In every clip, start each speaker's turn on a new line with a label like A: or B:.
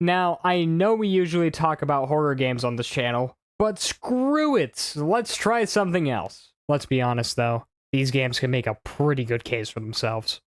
A: Now, I know we usually talk about horror games on this channel, but screw it! Let's try something else. Let's be honest though, these games can make a pretty good case for themselves.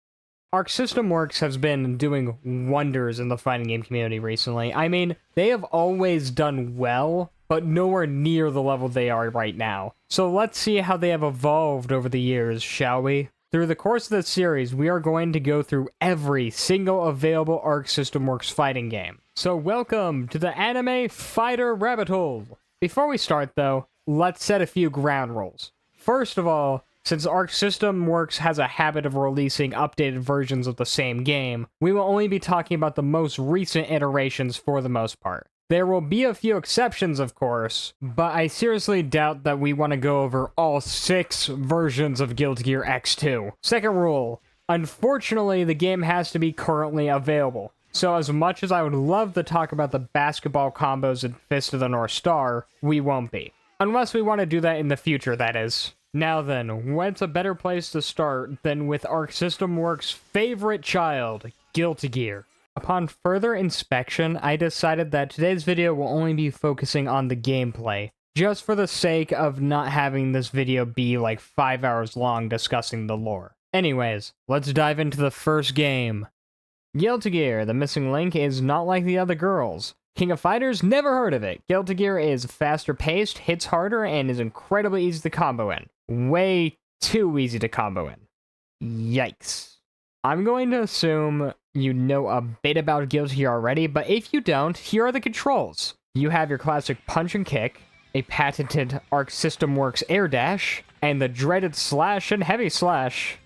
A: Arc System Works has been doing wonders in the fighting game community recently. I mean, they have always done well, but nowhere near the level they are right now. So let's see how they have evolved over the years, shall we? Through the course of this series, we are going to go through every single available Arc System Works fighting game. So welcome to the Anime Fighter Rabbit Hole! Before we start though, let's set a few ground rules. First of all, since Arc System Works has a habit of releasing updated versions of the same game, we will only be talking about the most recent iterations for the most part. There will be a few exceptions, of course, but I seriously doubt that we want to go over all 6 versions of Guilty Gear X2. Second rule, unfortunately the game has to be currently available. So as much as I would love to talk about the basketball combos in Fist of the North Star, we won't be. Unless we want to do that in the future, that is. Now then, what's a better place to start than with Arc System Works' favorite child, Guilty Gear? Upon further inspection, I decided that today's video will only be focusing on the gameplay, just for the sake of not having this video be like 5 hours long discussing the lore. Anyways, let's dive into the first game. Guilty Gear, the missing link, is not like the other girls. King of Fighters, never heard of it. Guilty Gear is faster paced, hits harder, and is incredibly easy to combo in. Way too easy to combo in. Yikes. I'm going to assume you know a bit about Guilty Gear already, but if you don't, here are the controls. You have your classic punch and kick, a patented Arc System Works air dash, and the dreaded slash and heavy slash.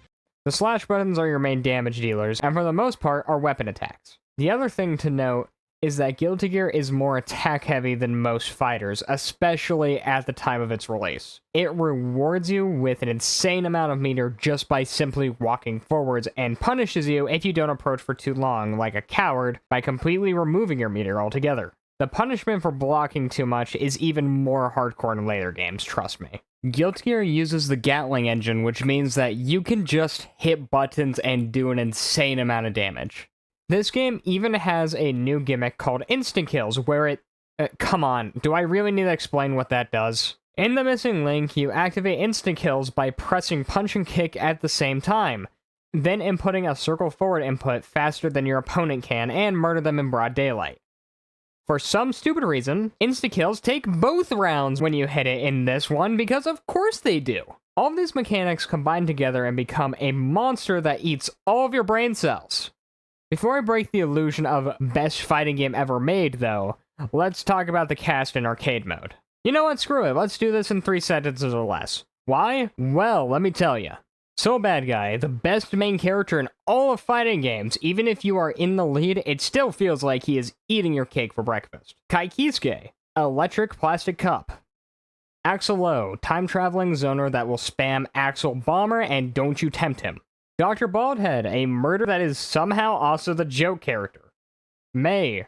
A: The slash buttons are your main damage dealers, and for the most part are weapon attacks. The other thing to note is that Guilty Gear is more attack-heavy than most fighters, especially at the time of its release. It rewards you with an insane amount of meter just by simply walking forwards, and punishes you if you don't approach for too long, like a coward, by completely removing your meter altogether. The punishment for blocking too much is even more hardcore in later games, trust me. Guilty Gear uses the Gatling engine, which means that you can just hit buttons and do an insane amount of damage. This game even has a new gimmick called instant kills, where it... come on, do I really need to explain what that does? In the missing link, you activate instant kills by pressing punch and kick at the same time, then inputting a circle forward input faster than your opponent can, and murder them in broad daylight. For some stupid reason, insta-kills take both rounds when you hit it in this one, because of course they do. All of these mechanics combine together and become a monster that eats all of your brain cells. Before I break the illusion of best fighting game ever made, though, let's talk about the cast in arcade mode. You know what, screw it, let's do this in 3 sentences or less. Why? Well, let me tell you. So Bad Guy, the best main character in all of fighting games, even if you are in the lead, it still feels like he is eating your cake for breakfast. Kai Kisuke, electric plastic cup. Axel Lowe, time-traveling zoner that will spam Axel Bomber and don't you tempt him. Dr. Baldhead, a murder that is somehow also the joke character. May.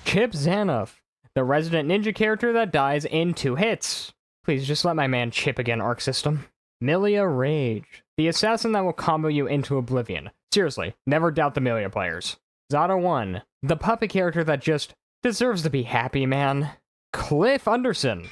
A: Chip Zanoff, the resident ninja character that dies in 2 hits. Please, just let my man Chip again, Arc System. Milia Rage, the assassin that will combo you into oblivion. Seriously, never doubt the Milia players. Zada 1, the puppet character that just deserves to be happy, man. Cliff Anderson.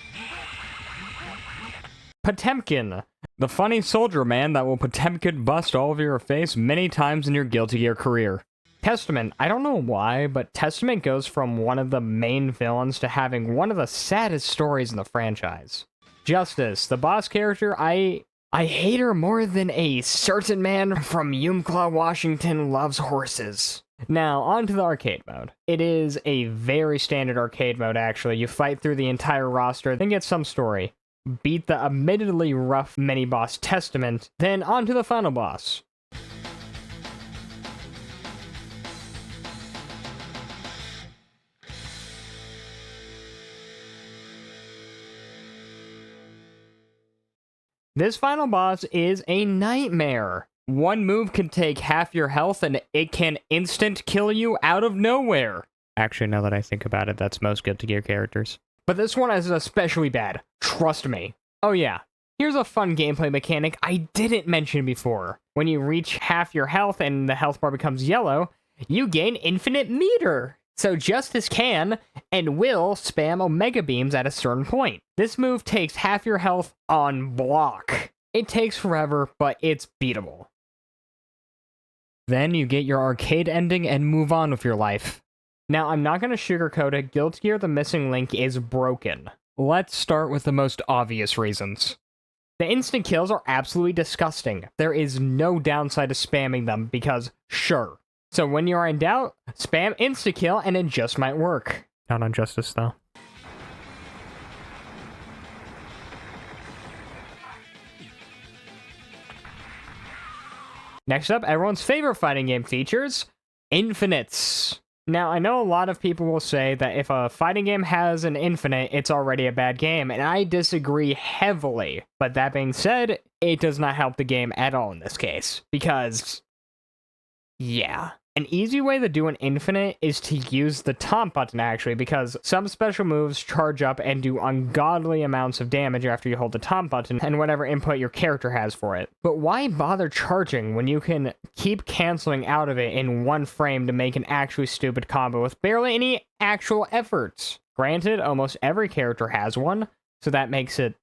A: Potemkin, the funny soldier man that will Potemkin bust all over your face many times in your Guilty Gear career. Testament, I don't know why, but Testament goes from one of the main villains to having one of the saddest stories in the franchise. Justice, the boss character, I hate her more than a certain man from Umpqua, Washington loves horses. Now, on to the arcade mode. It is a very standard arcade mode, actually. You fight through the entire roster, then get some story. Beat the admittedly rough mini-boss Testament, then on to the final boss. This final boss is a nightmare. One move can take half your health and it can instant kill you out of nowhere. Actually, now that I think about it, that's most Guilty Gear characters. But this one is especially bad. Trust me. Oh yeah, here's a fun gameplay mechanic I didn't mention before. When you reach half your health and the health bar becomes yellow, you gain infinite meter. So Justice can and will spam Omega Beams at a certain point. This move takes half your health on block. It takes forever, but it's beatable. Then you get your arcade ending and move on with your life. Now, I'm not going to sugarcoat it. Guilty Gear The Missing Link is broken. Let's start with the most obvious reasons. The instant kills are absolutely disgusting. There is no downside to spamming them because, sure. So when you are in doubt, spam insta-kill and it just might work. Not on Justice, though. Next up, everyone's favorite fighting game features, infinites. Now, I know a lot of people will say that if a fighting game has an infinite, it's already a bad game, and I disagree heavily. But that being said, it does not help the game at all in this case, because, yeah. An easy way to do an infinite is to use the taunt button, actually, because some special moves charge up and do ungodly amounts of damage after you hold the taunt button and whatever input your character has for it. But why bother charging when you can keep canceling out of it in one frame to make an actually stupid combo with barely any actual efforts? Granted, almost every character has one, so that makes it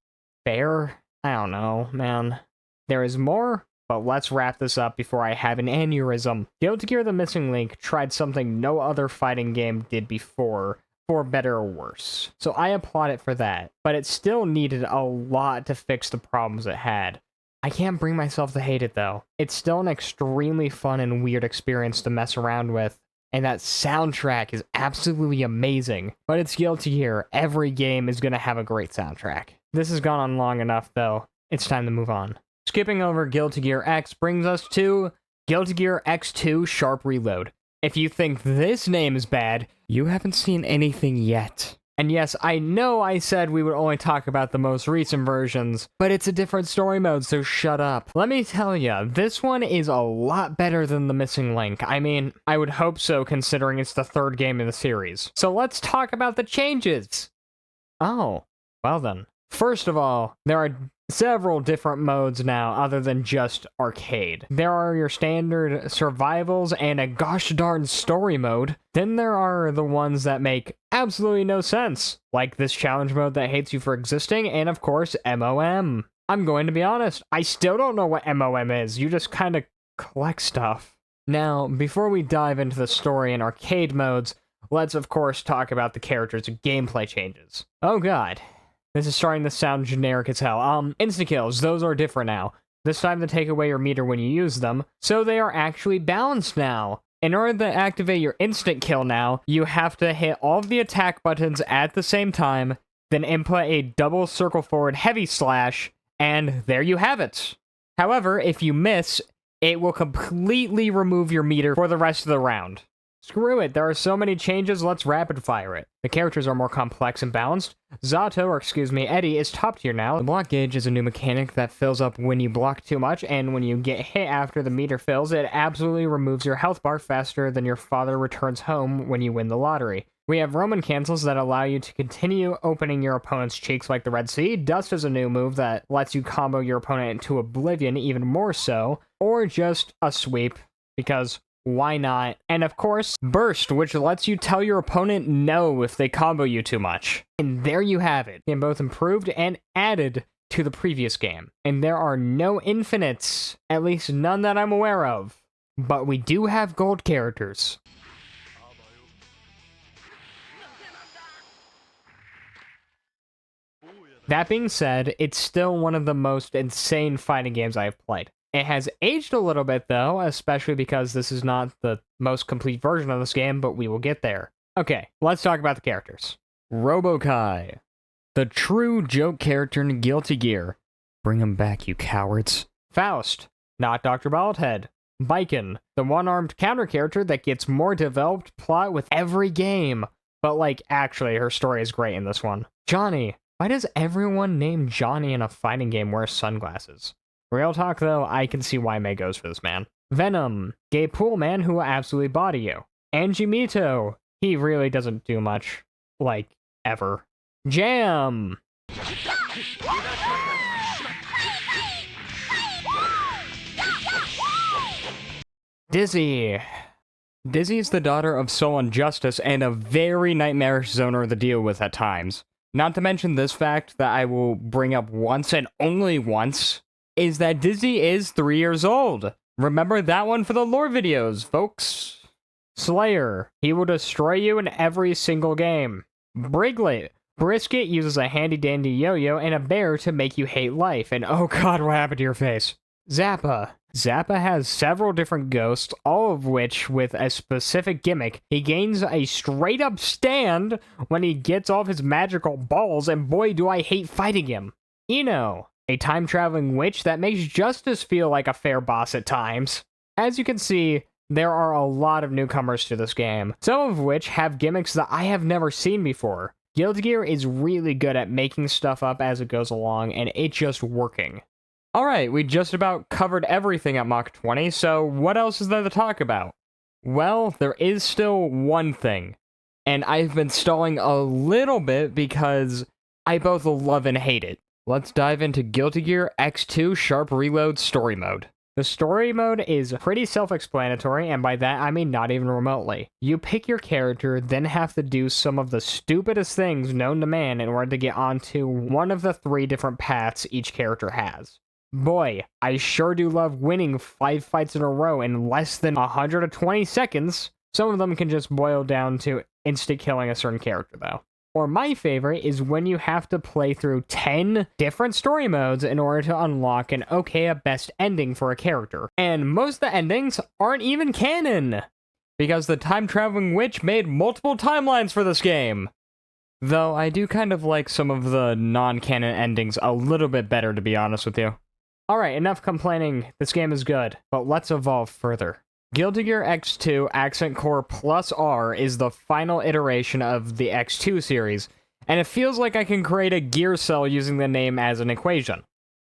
A: fair. I don't know, man. There is more. But let's wrap this up before I have an aneurysm. Guilty Gear The Missing Link tried something no other fighting game did before, for better or worse. So I applaud it for that. But it still needed a lot to fix the problems it had. I can't bring myself to hate it though. It's still an extremely fun and weird experience to mess around with. And that soundtrack is absolutely amazing. But it's Guilty Gear. Every game is going to have a great soundtrack. This has gone on long enough though. It's time to move on. Skipping over Guilty Gear X brings us to Guilty Gear X2 Sharp Reload. If you think this name is bad, you haven't seen anything yet. And yes, I know I said we would only talk about the most recent versions, but it's a different story mode, so shut up. Let me tell ya, this one is a lot better than The Missing Link. I mean, I would hope so considering it's the third game in the series. So let's talk about the changes. Oh, well then. First of all, there are several different modes now other than just arcade. There are your standard survivals and a gosh darn story mode. Then there are the ones that make absolutely no sense, like this challenge mode that hates you for existing, and of course MOM. I'm going to be honest, I still don't know what MOM is. You just kind of collect stuff. Now, before we dive into the story and arcade modes, let's of course talk about the characters' gameplay changes. Oh god. This is starting to sound generic as hell. Insta-kills, those are different now. This time they take away your meter when you use them, so they are actually balanced now. In order to activate your instant kill now, you have to hit all of the attack buttons at the same time, then input a double circle forward heavy slash, and there you have it. However, if you miss, it will completely remove your meter for the rest of the round. Screw it, there are so many changes, let's rapid fire it. The characters are more complex and balanced. Eddie is top tier now. The block gauge is a new mechanic that fills up when you block too much, and when you get hit after the meter fills, it absolutely removes your health bar faster than your father returns home when you win the lottery. We have Roman cancels that allow you to continue opening your opponent's cheeks like the Red Sea. Dust is a new move that lets you combo your opponent into oblivion even more so, or just a sweep, because why not? And of course, Burst, which lets you tell your opponent no if they combo you too much. And there you have it. They both improved and added to the previous game. And there are no infinites, at least none that I'm aware of. But we do have gold characters. That being said, it's still one of the most insane fighting games I've played. It has aged a little bit, though, especially because this is not the most complete version of this game, but we will get there. Okay, let's talk about the characters. Robokai, the true joke character in Guilty Gear. Bring him back, you cowards. Faust, not Dr. Baldhead. Biken, the one-armed counter character that gets more developed plot with every game. But, like, actually, her story is great in this one. Johnny, why does everyone named Johnny in a fighting game wear sunglasses? Real talk, though, I can see why May goes for this man. Venom, gay pool man who will absolutely body you. Angie Mito, he really doesn't do much. Like, ever. Jam! Dizzy. Dizzy is the daughter of Soul and Justice and a very nightmarish zoner to deal with at times. Not to mention this fact that I will bring up once and only once, is that Dizzy is 3 years old. Remember that one for the lore videos, folks. Slayer. He will destroy you in every single game. Briglet. Brisket uses a handy-dandy yo-yo and a bear to make you hate life. And oh god, what happened to your face? Zappa. Zappa has several different ghosts, all of which, with a specific gimmick, he gains a straight-up stand when he gets off his magical balls, and boy do I hate fighting him. Eno. A time-traveling witch that makes Justice feel like a fair boss at times. As you can see, there are a lot of newcomers to this game, some of which have gimmicks that I have never seen before. Guilty Gear is really good at making stuff up as it goes along, and it's just working. Alright, we just about covered everything at Mach 20, so what else is there to talk about? Well, there is still one thing, and I've been stalling a little bit because I both love and hate it. Let's dive into Guilty Gear X2 Sharp Reload Story Mode. The story mode is pretty self-explanatory, and by that I mean not even remotely. You pick your character, then have to do some of the stupidest things known to man in order to get onto one of the 3 different paths each character has. Boy, I sure do love winning 5 fights in a row in less than 120 seconds. Some of them can just boil down to instant killing a certain character though. Or my favorite is when you have to play through 10 different story modes in order to unlock an a best ending for a character. And most of the endings aren't even canon, because the time-traveling witch made multiple timelines for this game. Though I do kind of like some of the non-canon endings a little bit better, to be honest with you. Alright, enough complaining, this game is good, but let's evolve further. Guilty Gear X2 Accent Core Plus R is the final iteration of the X2 series, and it feels like I can create a gear cell using the name as an equation.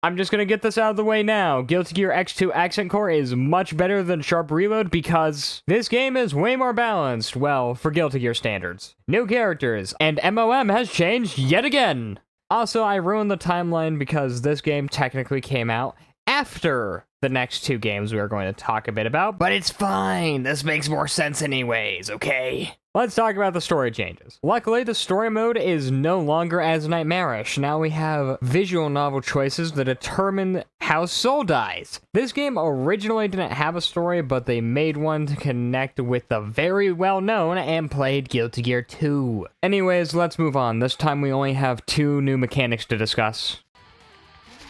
A: I'm just gonna get this out of the way now. Guilty Gear X2 Accent Core is much better than Sharp Reload because this game is way more balanced, well, for Guilty Gear standards. New characters, and MOM has changed yet again! Also, I ruined the timeline because this game technically came out after the next 2 games we are going to talk a bit about, but it's fine. This makes more sense anyways, okay? Let's talk about the story changes. Luckily, the story mode is no longer as nightmarish. Now we have visual novel choices that determine how Soul dies. This game originally didn't have a story, but they made one to connect with the very well-known and played Guilty Gear 2. Anyways, let's move on. This time we only have 2 new mechanics to discuss.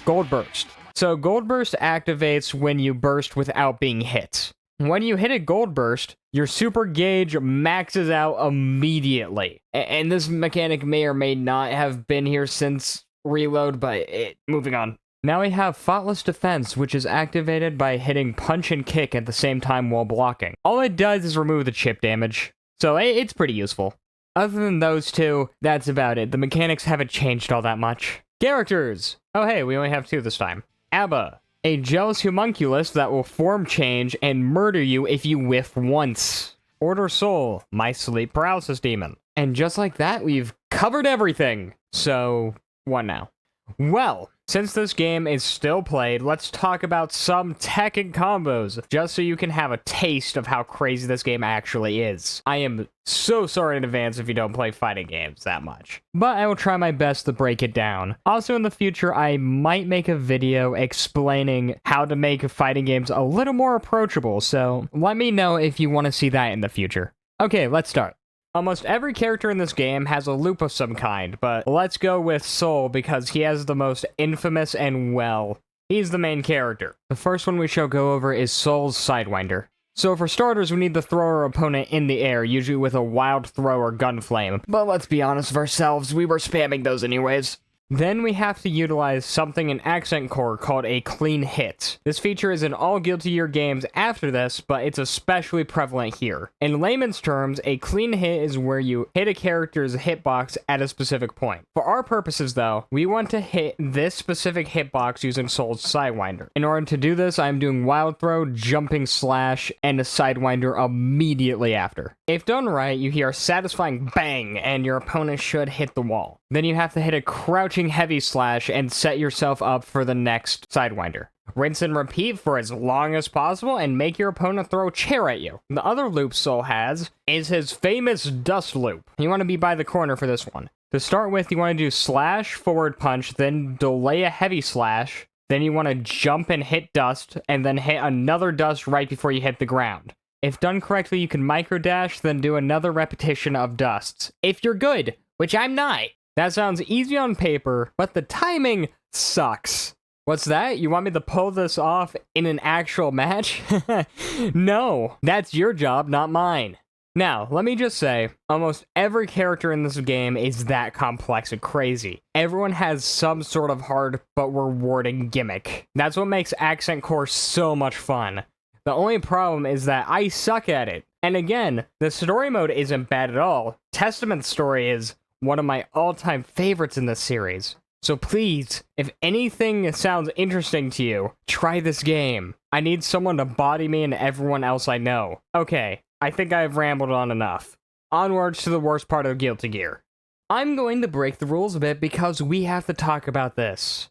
A: Gold Burst. So Gold Burst activates when you burst without being hit. When you hit a Gold Burst, your super gauge maxes out immediately. And this mechanic may or may not have been here since Reload, but moving on. Now we have Thoughtless Defense, which is activated by hitting punch and kick at the same time while blocking. All it does is remove the chip damage, so it's pretty useful. Other than those 2, that's about it. The mechanics haven't changed all that much. Characters! Oh hey, we only have 2 this time. Abba, a jealous homunculus that will form change and murder you if you whiff once. Order Soul, my sleep paralysis demon. And just like that, we've covered everything. So, what now? Well, since this game is still played, let's talk about some tech and combos, just so you can have a taste of how crazy this game actually is. I am so sorry in advance if you don't play fighting games that much, but I will try my best to break it down. Also in the future, I might make a video explaining how to make fighting games a little more approachable, so let me know if you want to see that in the future. Okay, let's start. Almost every character in this game has a loop of some kind, but let's go with Soul because he has the most infamous and, well, he's the main character. The first one we shall go over is Soul's Sidewinder. So for starters, we need to throw our opponent in the air, usually with a wild throw or gun flame. But let's be honest with ourselves, we were spamming those anyways. Then we have to utilize something in Accent Core called a clean hit. This feature is in all Guilty Gear games after this, but it's especially prevalent here. In layman's terms, a clean hit is where you hit a character's hitbox at a specific point. For our purposes though, we want to hit this specific hitbox using Soul's Sidewinder. In order to do this, I'm doing Wild Throw, Jumping Slash, and a Sidewinder immediately after. If done right, you hear a satisfying bang, and your opponent should hit the wall. Then you have to hit a crouching heavy slash and set yourself up for the next Sidewinder. Rinse and repeat for as long as possible and make your opponent throw a chair at you. The other loop Soul has is his famous dust loop. You want to be by the corner for this one. To start with, you want to do slash, forward punch, then delay a heavy slash. Then you want to jump and hit dust, and then hit another dust right before you hit the ground. If done correctly, you can micro dash, then do another repetition of dusts. If you're good, which I'm not. That sounds easy on paper, but the timing sucks. What's that? You want me to pull this off in an actual match? No, that's your job, not mine. Now, let me just say, almost every character in this game is that complex and crazy. Everyone has some sort of hard but rewarding gimmick. That's what makes Accent Core so much fun. The only problem is that I suck at it. And again, the story mode isn't bad at all. Testament's story is one of my all-time favorites in this series. So please, if anything sounds interesting to you, try this game. I need someone to body me and everyone else I know. Okay, I think I've rambled on enough. Onwards to the worst part of Guilty Gear. I'm going to break the rules a bit because we have to talk about this.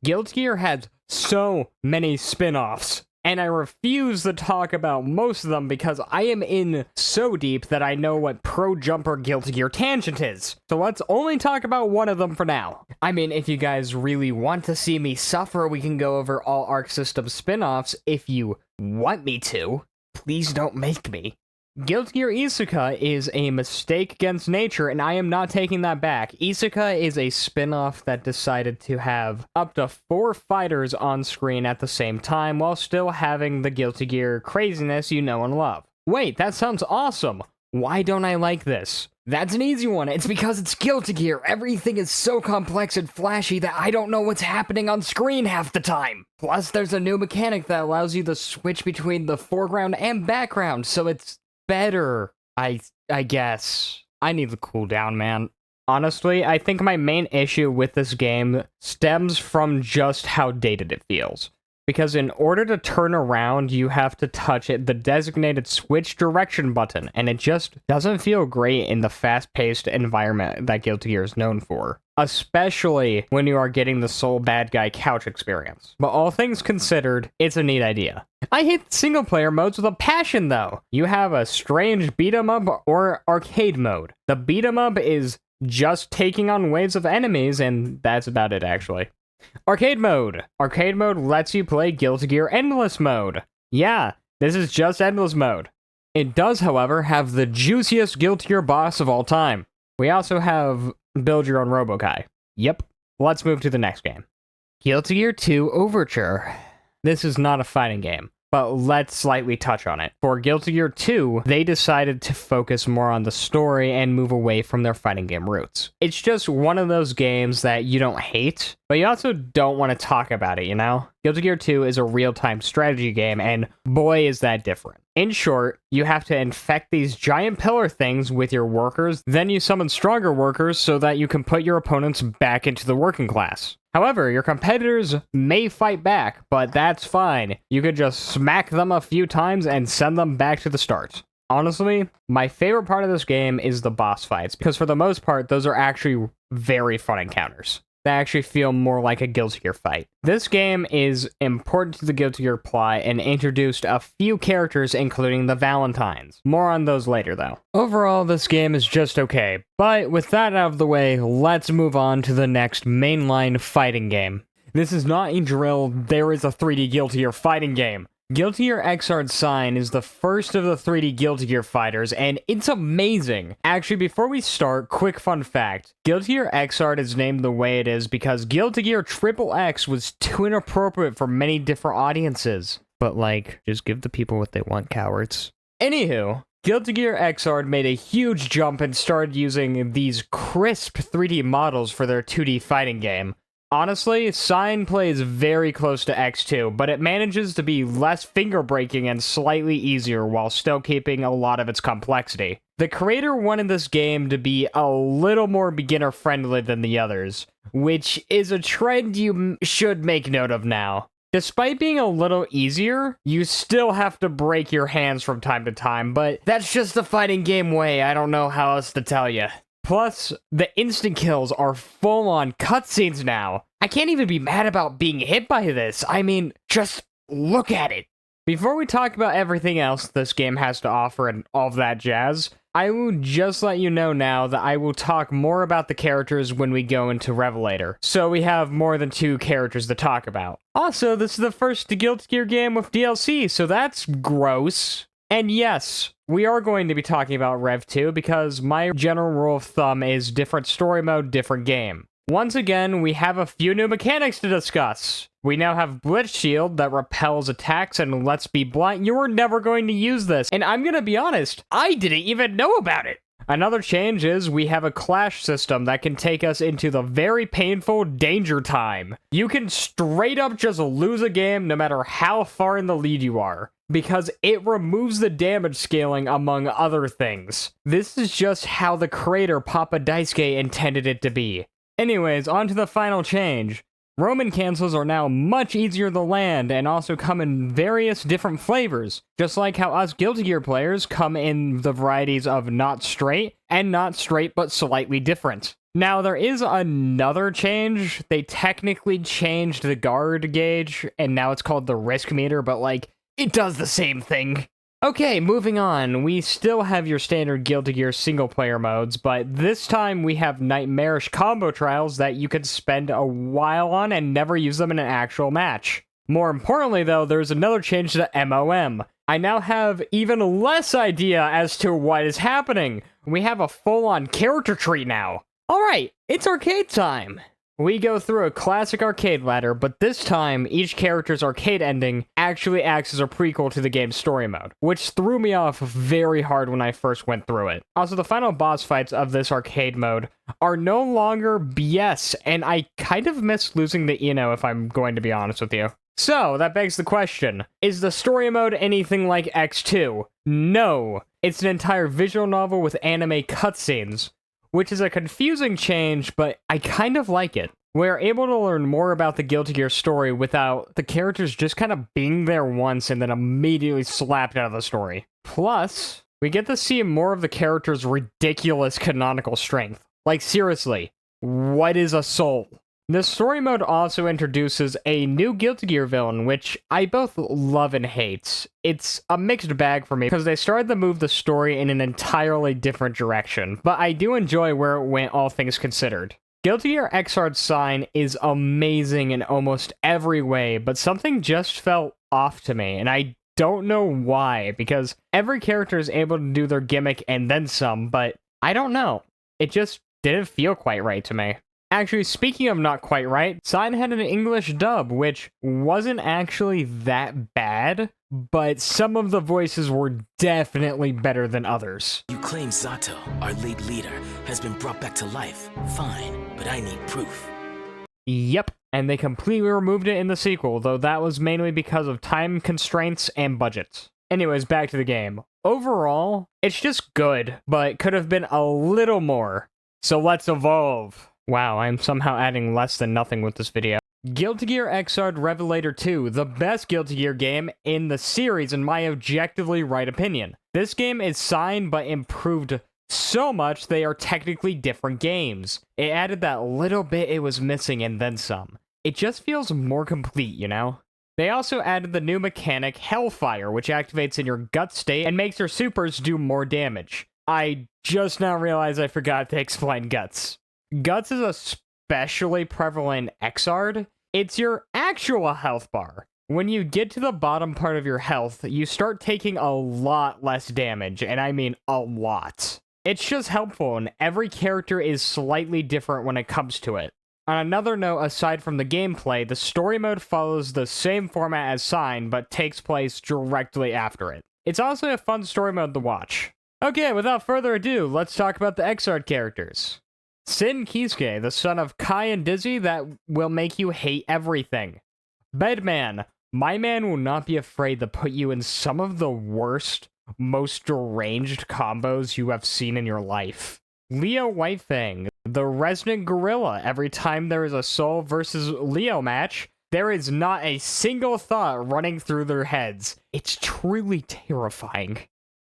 A: Guilty Gear has so many spin-offs, and I refuse to talk about most of them because I am in so deep that I know what Pro Jumper Guilty Gear Tangent is. So let's only talk about one of them for now. I mean, if you guys really want to see me suffer, we can go over all Arc System spin-offs if you want me to. Please don't make me. Guilty Gear Isuka is a mistake against nature, and I am not taking that back. Isuka is a spin-off that decided to have up to 4 fighters on screen at the same time while still having the Guilty Gear craziness you know and love. Wait, that sounds awesome! Why don't I like this? That's an easy one. It's because it's Guilty Gear. Everything is so complex and flashy that I don't know what's happening on screen half the time. Plus, there's a new mechanic that allows you to switch between the foreground and background, so it's better, I guess. I need to cool down, man. Honestly, I think my main issue with this game stems from just how dated it feels. Because in order to turn around, you have to touch the designated switch direction button, and it just doesn't feel great in the fast-paced environment that Guilty Gear is known for. Especially when you are getting the sole bad guy couch experience. But all things considered, it's a neat idea. I hate single-player modes with a passion, though. You have a strange beat-em-up or arcade mode. The beat-em-up is just taking on waves of enemies, and that's about it, actually. Arcade mode. Arcade mode lets you play Guilty Gear Endless mode. Yeah, this is just Endless mode. It does, however, have the juiciest Guilty Gear boss of all time. We also have build your own Robokai. Yep. Let's move to the next game. Guilty Gear 2 Overture. This is not a fighting game, but let's slightly touch on it. For Guilty Gear 2, they decided to focus more on the story and move away from their fighting game roots. It's just one of those games that you don't hate, but you also don't want to talk about it, you know? Guilty Gear 2 is a real-time strategy game, and boy is that different. In short, you have to infect these giant pillar things with your workers, then you summon stronger workers so that you can put your opponents back into the working class. However, your competitors may fight back, but that's fine. You could just smack them a few times and send them back to the start. Honestly, my favorite part of this game is the boss fights, because for the most part, those are actually very fun encounters. They actually feel more like a Guilty Gear fight. This game is important to the Guilty Gear plot and introduced a few characters, including the Valentines. More on those later, though. Overall, this game is just okay, but with that out of the way, let's move on to the next mainline fighting game. This is not a drill, there is a 3D Guilty Gear fighting game. Guilty Gear Xrd Sign is the first of the 3D Guilty Gear fighters, and it's amazing. Actually, before we start, quick fun fact. Guilty Gear Xrd is named the way it is because Guilty Gear XXX was too inappropriate for many different audiences. But like, just give the people what they want, cowards. Anywho, Guilty Gear Xrd made a huge jump and started using these crisp 3D models for their 2D fighting game. Honestly, Sign plays very close to X2, but it manages to be less finger-breaking and slightly easier while still keeping a lot of its complexity. The creator wanted this game to be a little more beginner-friendly than the others, which is a trend you should make note of now. Despite being a little easier, you still have to break your hands from time to time, but that's just the fighting game way, I don't know how else to tell you. Plus, the instant kills are full-on cutscenes now. I can't even be mad about being hit by this. I mean, just look at it. Before we talk about everything else this game has to offer and all of that jazz, I will just let you know now that I will talk more about the characters when we go into Revelator, so we have more than 2 characters to talk about. Also, this is the first Guilty Gear game with DLC, so that's gross. And yes, we are going to be talking about Rev 2 because my general rule of thumb is different story mode, different game. Once again, we have a few new mechanics to discuss. We now have Blitz Shield that repels attacks, and let's be blunt, you were never going to use this. And I'm gonna be honest, I didn't even know about it. Another change is we have a clash system that can take us into the very painful danger time. You can straight up just lose a game no matter how far in the lead you are, because it removes the damage scaling among other things. This is just how the creator Papa Daisuke intended it to be. Anyways, on to the final change. Roman cancels are now much easier to land and also come in various different flavors, just like how us Guilty Gear players come in the varieties of not straight and not straight but slightly different. Now, there is another change. They technically changed the guard gauge, and now it's called the risk meter, but like, it does the same thing. Okay, moving on. We still have your standard Guilty Gear single-player modes, but this time we have nightmarish combo trials that you can spend a while on and never use them in an actual match. More importantly, though, there's another change to MOM. I now have even less idea as to what is happening. We have a full-on character tree now. Alright, it's arcade time! We go through a classic arcade ladder, but this time, each character's arcade ending actually acts as a prequel to the game's story mode, which threw me off very hard when I first went through it. Also, the final boss fights of this arcade mode are no longer BS, and I kind of miss losing the Eno if I'm going to be honest with you. So, that begs the question, is the story mode anything like X2? No! It's an entire visual novel with anime cutscenes, which is a confusing change, but I kind of like it. We're able to learn more about the Guilty Gear story without the characters just kind of being there once and then immediately slapped out of the story. Plus, we get to see more of the character's ridiculous canonical strength. Like, seriously, what is a soul? The story mode also introduces a new Guilty Gear villain, which I both love and hate. It's a mixed bag for me, because they started to move the story in an entirely different direction, but I do enjoy where it went, all things considered. Guilty Gear Xrd Sign is amazing in almost every way, but something just felt off to me, and I don't know why, because every character is able to do their gimmick and then some, but I don't know. It just didn't feel quite right to me. Actually, speaking of not quite right, Sign had an English dub, which wasn't actually that bad, but some of the voices were definitely better than others.
B: You claim Zato, our lead leader, has been brought back to life. Fine, but I need proof.
A: Yep, and they completely removed it in the sequel, though that was mainly because of time constraints and budgets. Anyways, back to the game. Overall, it's just good, but could have been a little more. So let's evolve. Wow, I'm somehow adding less than nothing with this video. Guilty Gear Xrd Revelator 2, the best Guilty Gear game in the series in my objectively right opinion. This game is signed but improved so much they are technically different games. It added that little bit it was missing and then some. It just feels more complete, you know? They also added the new mechanic Hellfire, which activates in your gut state and makes your supers do more damage. I just now realized I forgot to explain Guts. Guts is especially prevalent in Xrd. It's your actual health bar. When you get to the bottom part of your health, you start taking a lot less damage, and I mean a lot. It's just helpful, and every character is slightly different when it comes to it. On another note, aside from the gameplay, the story mode follows the same format as Sign, but takes place directly after it. It's also a fun story mode to watch. Okay, without further ado, let's talk about the Xrd characters. Sin Kisuke, the son of Kai and Dizzy that will make you hate everything. Bedman, my man will not be afraid to put you in some of the worst, most deranged combos you have seen in your life. Leo Whitefang, the resident gorilla. Every time there is a Soul versus Leo match, there is not a single thought running through their heads. It's truly terrifying.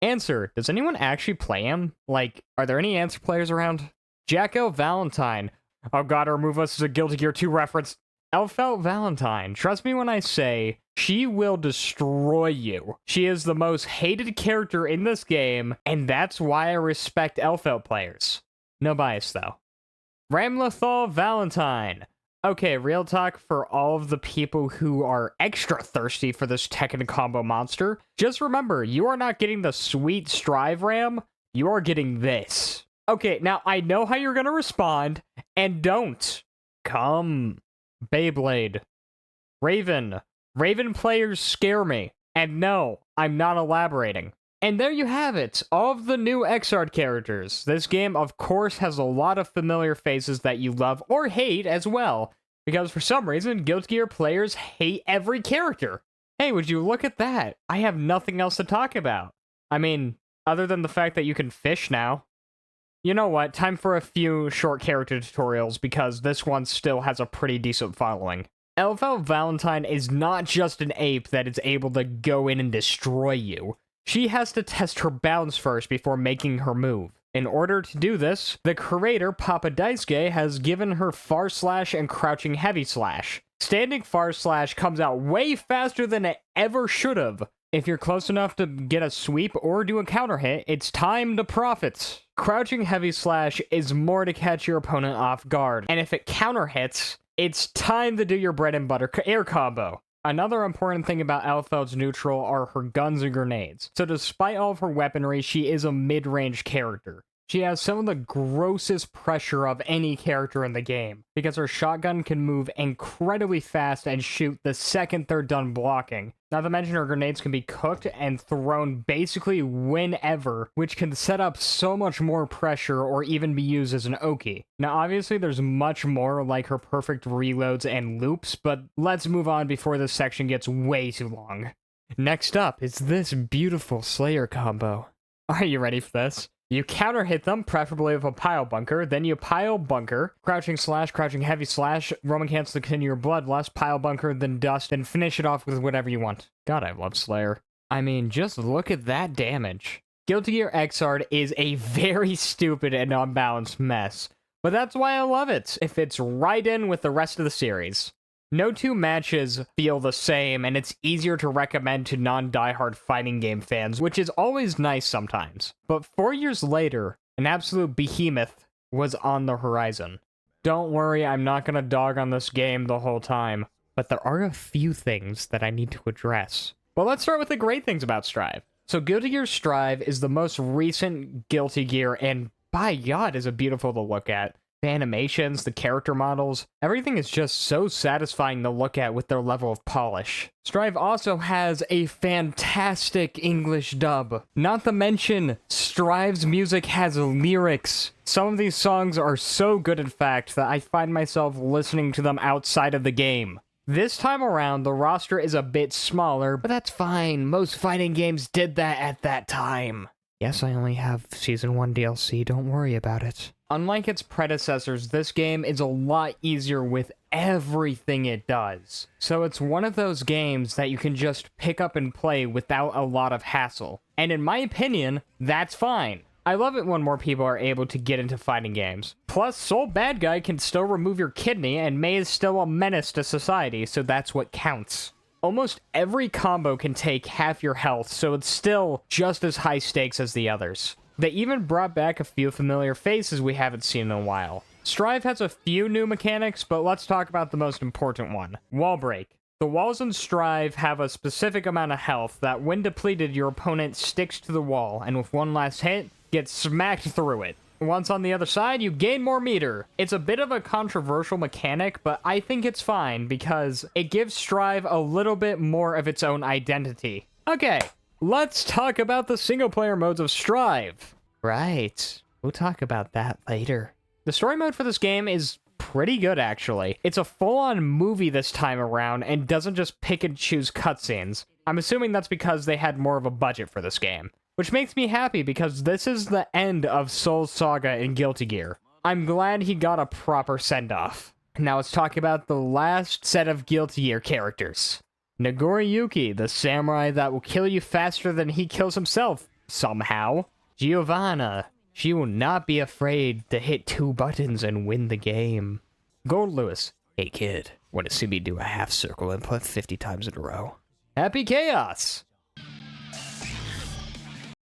A: Answer, does anyone actually play him? Like, are there any Answer players around? Jacko Valentine, Oh god, remove us as a Guilty Gear 2 reference. Elphelt Valentine. Trust me when I say, she will destroy you. She is the most hated character in this game, and that's why I respect Elphelt players. No bias, though. Ramlethal Valentine. Okay, real talk for all of the people who are extra thirsty for this Tekken combo monster. Just remember, you are not getting the sweet Strive Ram, you are getting this. Okay, now I know how you're gonna respond, and don't. Come. Beyblade. Raven. Raven players scare me. And no, I'm not elaborating. And there you have it, all of the new Xrd characters. This game, of course, has a lot of familiar faces that you love or hate as well, because for some reason, Guilty Gear players hate every character. Hey, would you look at that? I have nothing else to talk about. I mean, other than the fact that you can fish now. You know what, time for a few short character tutorials, because this one still has a pretty decent following. Elphelt Valentine is not just an ape that is able to go in and destroy you. She has to test her bounds first before making her move. In order to do this, the creator, Papa Daisuke, has given her far slash and crouching heavy slash. Standing far slash comes out way faster than it ever should have. If you're close enough to get a sweep or do a counter hit, it's time to profit. Crouching heavy slash is more to catch your opponent off guard, and if it counter hits, it's time to do your bread and butter air combo. Another important thing about Elphelt's neutral are her guns and grenades. So despite all of her weaponry, she is a mid-range character. She has some of the grossest pressure of any character in the game, because her shotgun can move incredibly fast and shoot the second they're done blocking. Not to mention her grenades can be cooked and thrown basically whenever, which can set up so much more pressure or even be used as an Oki. Now obviously there's much more like her perfect reloads and loops, but let's move on before this section gets way too long. Next up is this beautiful Slayer combo. Are you ready for this? You counter hit them, preferably with a pile bunker, then you pile bunker, crouching slash, crouching heavy slash, Roman cancel to continue your bloodlust, pile bunker, then dust, and finish it off with whatever you want. God, I love Slayer. I mean, just look at that damage. Guilty Gear Xrd is a very stupid and unbalanced mess, but that's why I love it. It fits right in with the rest of the series. No two matches feel the same, and it's easier to recommend to non-diehard fighting game fans, which is always nice sometimes. But 4 years later, an absolute behemoth was on the horizon. Don't worry, I'm not gonna dog on this game the whole time, but there are a few things that I need to address. But let's start with the great things about Strive. So Guilty Gear Strive is the most recent Guilty Gear, and by God, is it beautiful to look at. The animations, the character models, everything is just so satisfying to look at with their level of polish. Strive also has a fantastic English dub. Not to mention, Strive's music has lyrics. Some of these songs are so good, in fact, that I find myself listening to them outside of the game. This time around, the roster is a bit smaller, but that's fine. Most fighting games did that at that time. Yes, I only have Season 1 DLC, don't worry about it. Unlike its predecessors, this game is a lot easier with everything it does. So it's one of those games that you can just pick up and play without a lot of hassle. And in my opinion, that's fine. I love it when more people are able to get into fighting games. Plus, Soul Bad Guy can still remove your kidney, and Mei is still a menace to society, so that's what counts. Almost every combo can take half your health, so it's still just as high stakes as the others. They even brought back a few familiar faces we haven't seen in a while. Strive has a few new mechanics, but let's talk about the most important one. Wall break. The walls in Strive have a specific amount of health that when depleted, your opponent sticks to the wall, and with one last hit, gets smacked through it. Once on the other side, you gain more meter. It's a bit of a controversial mechanic, but I think it's fine because it gives Strive a little bit more of its own identity. Okay, let's talk about the single-player modes of Strive. Right, we'll talk about that later. The story mode for this game is pretty good, actually. It's a full-on movie this time around and doesn't just pick and choose cutscenes. I'm assuming that's because they had more of a budget for this game. Which makes me happy because this is the end of Soul's saga in Guilty Gear. I'm glad he got a proper send-off. Now let's talk about the last set of Guilty Gear characters. Nagoriyuki, the samurai that will kill you faster than he kills himself, somehow. Giovanna, She will not be afraid to hit 2 buttons and win the game. Gold Lewis. Hey kid, want to see me do a half circle input 50 times in a row? Happy Chaos!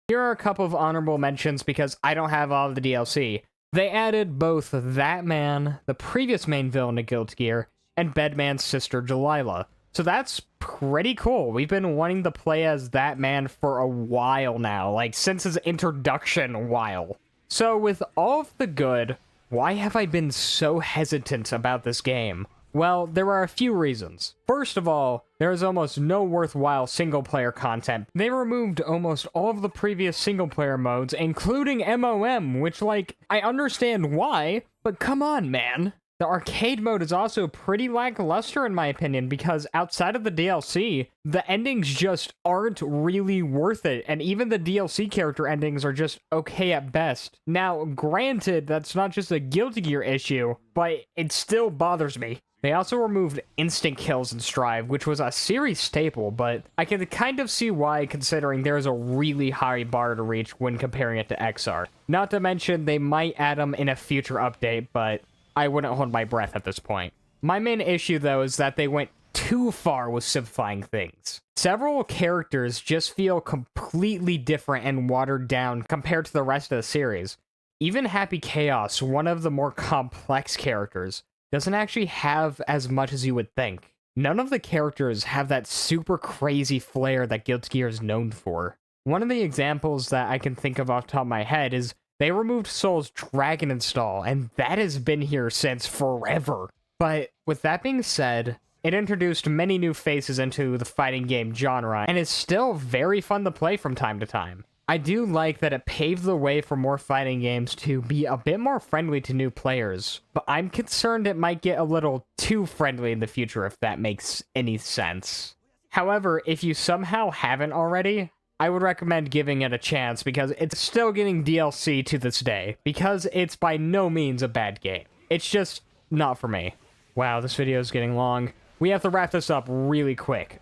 A: Here are a couple of honorable mentions because I don't have all of the DLC. They added both That Man, the previous main villain of Guilty Gear, and Bedman's sister Delilah. So that's pretty cool. We've been wanting to play as That Man for a while now, like since his introduction a while. So with all of the good, why have I been so hesitant about this game? Well, there are a few reasons. First of all, there is almost no worthwhile single-player content. They removed almost all of the previous single-player modes, including MOM, which, like, I understand why, but come on, man. The arcade mode is also pretty lackluster in my opinion, because outside of the DLC, the endings just aren't really worth it, and even the DLC character endings are just okay at best. Now, granted, that's not just a Guilty Gear issue, but it still bothers me. They also removed instant kills in Strive, which was a series staple, but I can kind of see why, considering there is a really high bar to reach when comparing it to XR. Not to mention, they might add them in a future update, but I wouldn't hold my breath at this point. My main issue, though, is that they went too far with simplifying things. Several characters just feel completely different and watered down compared to the rest of the series. Even Happy Chaos, one of the more complex characters, doesn't actually have as much as you would think. None of the characters have that super crazy flair that Guilty Gear is known for. One of the examples that I can think of off the top of my head is they removed Soul's Dragon install, and that has been here since forever. But with that being said, it introduced many new faces into the fighting game genre, and is still very fun to play from time to time. I do like that it paved the way for more fighting games to be a bit more friendly to new players, but I'm concerned it might get a little too friendly in the future if that makes any sense. However, if you somehow haven't already, I would recommend giving it a chance because it's still getting DLC to this day, because it's by no means a bad game. It's just not for me. Wow, this video is getting long. We have to wrap this up really quick.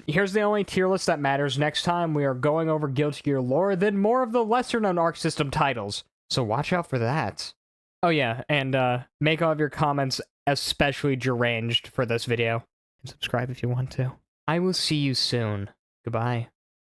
A: Here's the only tier list that matters. Next time, we are going over Guilty Gear lore, then more of the lesser-known Arc System titles. So watch out for that. Oh yeah, and make all of your comments especially deranged for this video. And subscribe if you want to. I will see you soon. Goodbye.